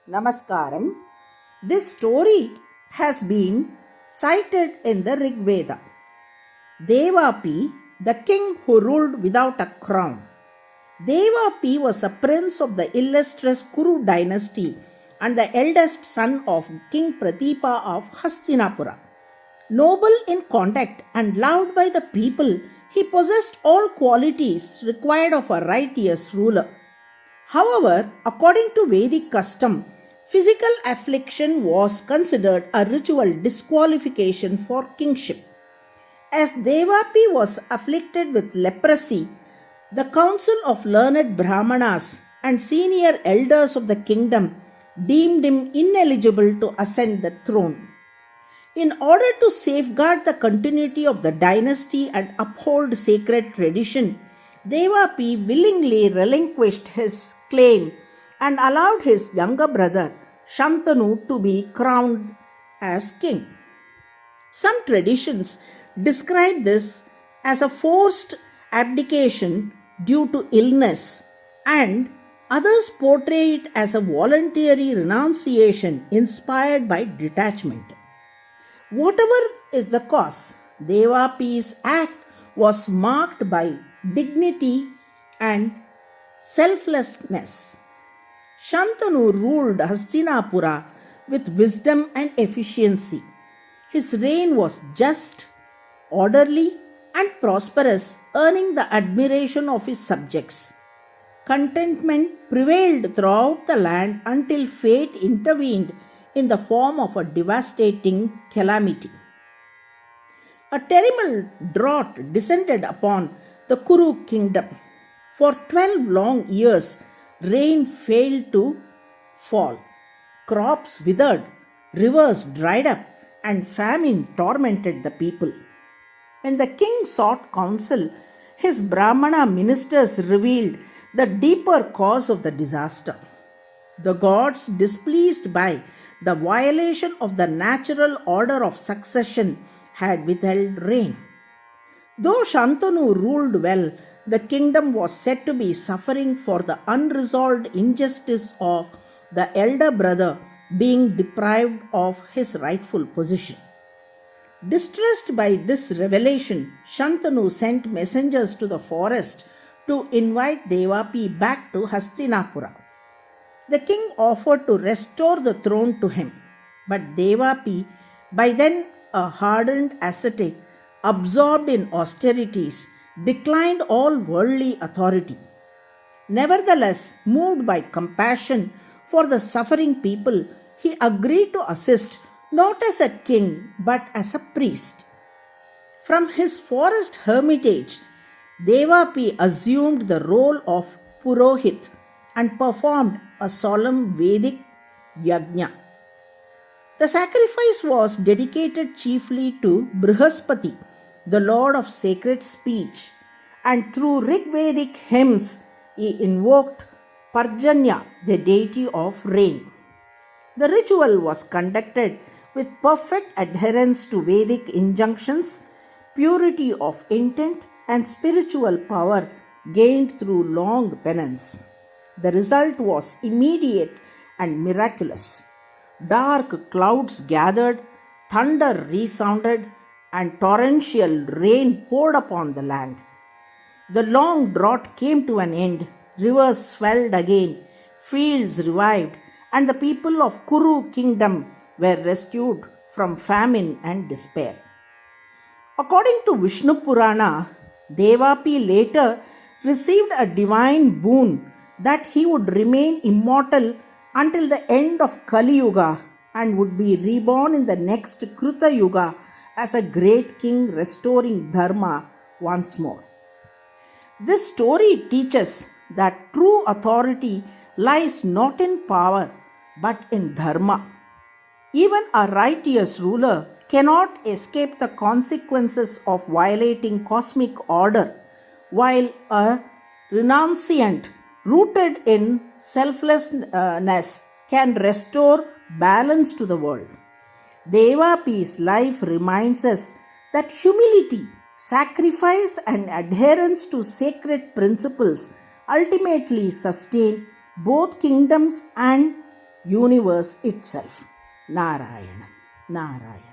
Namaskaram. This story has been cited in the Rig Veda. Devapi, the king who ruled without a crown. Devapi was a prince of the illustrious Kuru dynasty and the eldest son of King Pratipa of Hastinapura. Noble in conduct and loved by the people, he possessed all qualities required of a righteous ruler. However, according to Vedic custom, physical affliction was considered a ritual disqualification for kingship. As Devapi was afflicted with leprosy, the council of learned Brahmanas and senior elders of the kingdom deemed him ineligible to ascend the throne. In order to safeguard the continuity of the dynasty and uphold sacred tradition, Devapi willingly relinquished his claim and allowed his younger brother Shantanu to be crowned as king. Some traditions describe this as a forced abdication due to illness, and others portray it as a voluntary renunciation inspired by detachment. Whatever is the cause, Devapi's act was marked by dignity and selflessness. Shantanu ruled Hastinapura with wisdom and efficiency. His reign was just, orderly, and prosperous, earning the admiration of his subjects. Contentment prevailed throughout the land until fate intervened in the form of a devastating calamity. A terrible drought descended upon the Kuru kingdom. For 12 long years, rain failed to fall. Crops withered, rivers dried up, and famine tormented the people. When the king sought counsel, his Brahmana ministers revealed the deeper cause of the disaster. The gods, displeased by the violation of the natural order of succession, had withheld rain. Though Shantanu ruled well, the kingdom was said to be suffering for the unresolved injustice of the elder brother being deprived of his rightful position. Distressed by this revelation, Shantanu sent messengers to the forest to invite Devapi back to Hastinapura. The king offered to restore the throne to him, but Devapi, by then a hardened ascetic, absorbed in austerities, declined all worldly authority. Nevertheless, moved by compassion for the suffering people, he agreed to assist not as a king but as a priest. From his forest hermitage, Devapi assumed the role of Purohit and performed a solemn Vedic yajna. The sacrifice was dedicated chiefly to Brihaspati, the lord of sacred speech, and through Rigvedic hymns he invoked Parjanya, the deity of rain. The ritual was conducted with perfect adherence to Vedic injunctions, purity of intent, and spiritual power gained through long penance. The result was immediate and miraculous. Dark clouds gathered, thunder resounded, and torrential rain poured upon the land. The long drought came to an end, rivers swelled again, fields revived, and the people of Kuru kingdom were rescued from famine and despair. According to Vishnu Purana, Devapi later received a divine boon that he would remain immortal until the end of Kali Yuga and would be reborn in the next Kruta Yuga as a great king restoring dharma once more. This story teaches that true authority lies not in power but in dharma. Even a righteous ruler cannot escape the consequences of violating cosmic order, while a renunciant rooted in selflessness can restore balance to the world. Devapi's life reminds us that humility, sacrifice, and adherence to sacred principles ultimately sustain both kingdoms and universe itself. Narayana, Narayana.